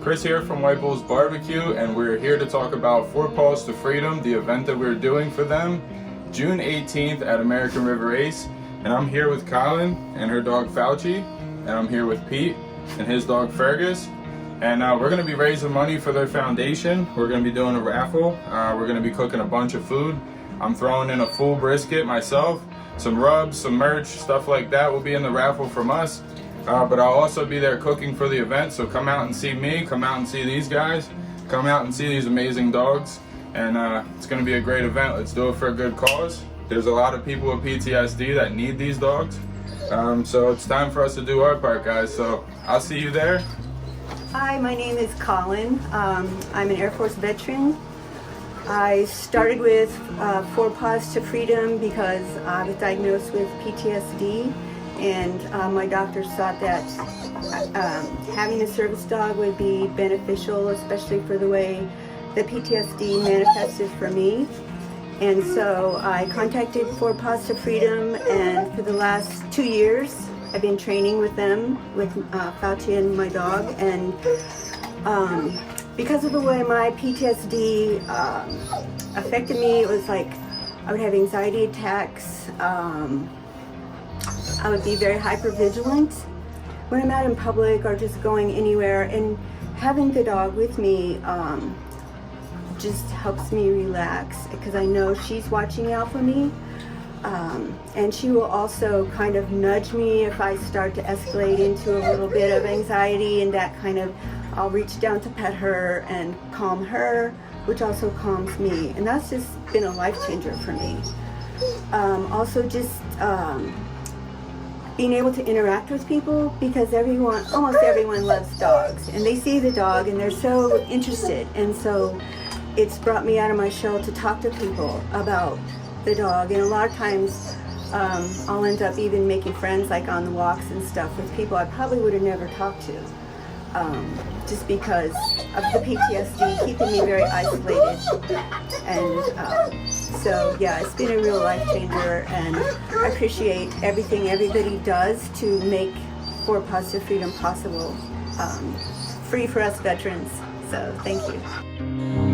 Chris here from White Bulls BBQ, and we're here to talk about For PAWS to Freedom, the event that we're doing for them, June 18th at American River Ace. And I'm here with Colin and her dog Fauci, and I'm here with Pete and his dog Fergus. And we're going to be raising money for their foundation. We're going to be doing a raffle. We're going to be cooking a bunch of food. I'm throwing in a full brisket myself, some rubs, some merch, stuff like that will be in the raffle from us. But I'll also be there cooking for the event, so come out and see me, come out and see these guys, come out and see these amazing dogs, and it's going to be a great event. Let's do it for a good cause. There's a lot of people with PTSD that need these dogs, so it's time for us to do our part, guys, so I'll see you there. Hi, my name is Colin. I'm an Air Force veteran. I started with For PAWS to Freedom because I was diagnosed with PTSD, and my doctors thought that having a service dog would be beneficial, especially for the way the PTSD manifested for me. And so I contacted For PAWS to Freedom, and for the last 2 years I've been training with them, with Fauci and my dog, and because of the way my PTSD affected me, it was like I would have anxiety attacks. I would be very hypervigilant when I'm out in public or just going anywhere, and having the dog with me just helps me relax because I know she's watching out for me. And she will also kind of nudge me if I start to escalate into a little bit of anxiety, and that kind of, I'll reach down to pet her and calm her, which also calms me, and that's just been a life changer for me. Also just being able to interact with people, because almost everyone loves dogs, and they see the dog and they're so interested, and so it's brought me out of my shell to talk to people about the dog. And a lot of times I'll end up even making friends, like on the walks and stuff, with people I probably would have never talked to, just because of the PTSD keeping me very isolated. And so yeah, it's been a real life changer, and I appreciate everything everybody does to make For PAWS to Freedom possible, free for us veterans. So thank you.